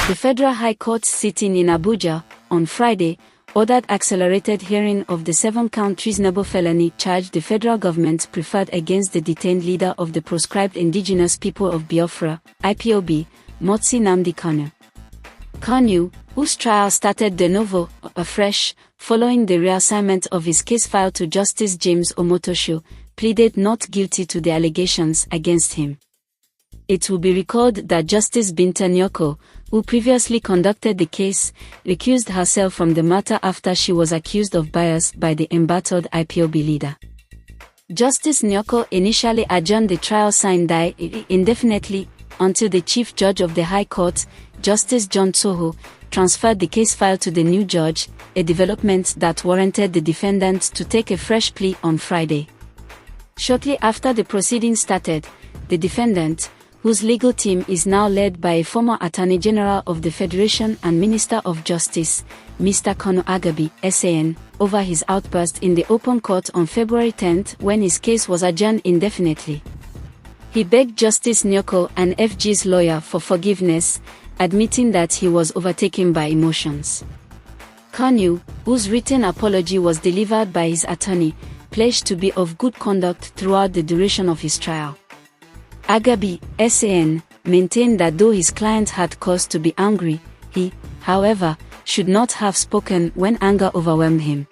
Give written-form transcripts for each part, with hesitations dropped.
The Federal High Court sitting in Abuja, on Friday, ordered accelerated hearing of the 7-count treasonable felony charge the federal government preferred against the detained leader of the proscribed indigenous people of Biafra, IPOB, Mazi Nnamdi Kanu. Kanu, whose trial started de novo, afresh, following the reassignment of his case file to Justice James Omotosho, pleaded not guilty to the allegations against him. It will be recalled that Justice Binta Nyoko, who previously conducted the case, recused herself from the matter after she was accused of bias by the embattled IPOB leader. Justice Nyoko initially adjourned the trial sine die indefinitely until the Chief Judge of the High Court, Justice John Tsoho, transferred the case file to the new judge, a development that warranted the defendant to take a fresh plea on Friday. Shortly after the proceedings started, the defendant, whose legal team is now led by a former Attorney General of the Federation and Minister of Justice, Mr. Kanu Agabi, SAN, over his outburst in the open court on February 10 when his case was adjourned indefinitely. He begged Justice Nyoko and FG's lawyer for forgiveness, admitting that he was overtaken by emotions. Kanu, whose written apology was delivered by his attorney, pledged to be of good conduct throughout the duration of his trial. Agabi, SAN, maintained that though his client had cause to be angry, he, however, should not have spoken when anger overwhelmed him.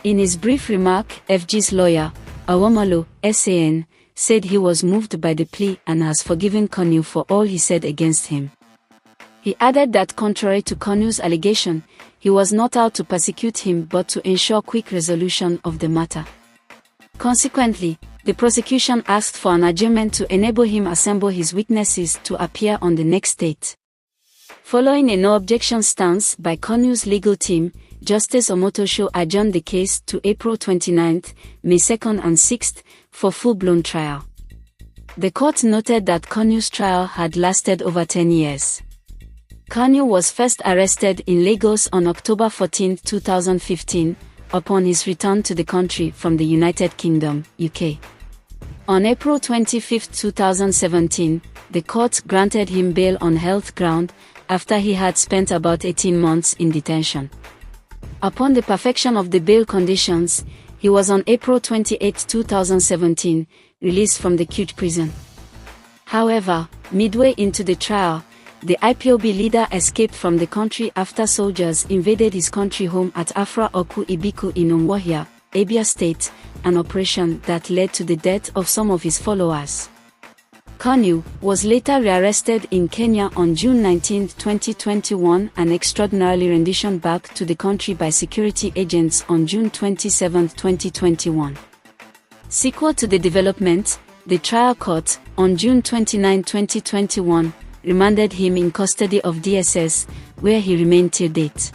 In his brief remark, FG's lawyer, Awomalo, SAN, said he was moved by the plea and has forgiven Kanu for all he said against him. He added that contrary to Kanu's allegation, he was not out to persecute him but to ensure quick resolution of the matter. Consequently, the prosecution asked for an adjournment to enable him assemble his witnesses to appear on the next date. Following a no-objection stance by Kanu's legal team, Justice Omotosho adjourned the case to April 29, May 2 and 6 for full-blown trial. The court noted that Kanu's trial had lasted over 10 years. Kanu was first arrested in Lagos on October 14, 2015, upon his return to the country from the United Kingdom, UK. On April 25, 2017, the court granted him bail on health grounds after he had spent about 18 months in detention. Upon the perfection of the bail conditions, he was on April 28, 2017, released from the Kuje prison. However, midway into the trial, the IPOB leader escaped from the country after soldiers invaded his country home at Afra Oku Ibiku in Umuahia, Abia State, an operation that led to the death of some of his followers. Kanu was later rearrested in Kenya on June 19, 2021 and extraordinarily renditioned back to the country by security agents on June 27, 2021. Sequel to the development, the trial court, on June 29, 2021, remanded him in custody of DSS, where he remained till date.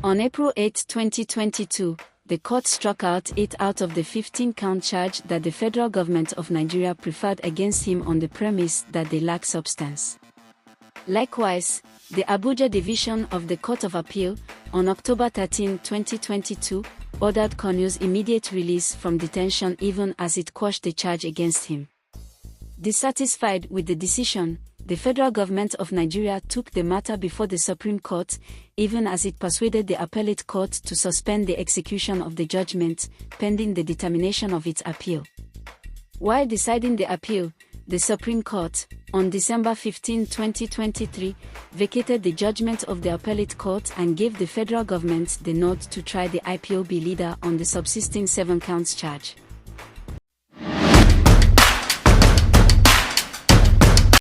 On April 8, 2022, the court struck out 8 out of the 15-count charge that the federal government of Nigeria preferred against him on the premise that they lack substance. Likewise, the Abuja Division of the Court of Appeal, on October 13, 2022, ordered Kanu's immediate release from detention even as it quashed the charge against him. Dissatisfied with the decision, the federal government of Nigeria took the matter before the Supreme Court, even as it persuaded the appellate court to suspend the execution of the judgment, pending the determination of its appeal. While deciding the appeal, the Supreme Court, on December 15, 2023, vacated the judgment of the appellate court and gave the federal government the nod to try the IPOB leader on the subsisting 7 counts charge.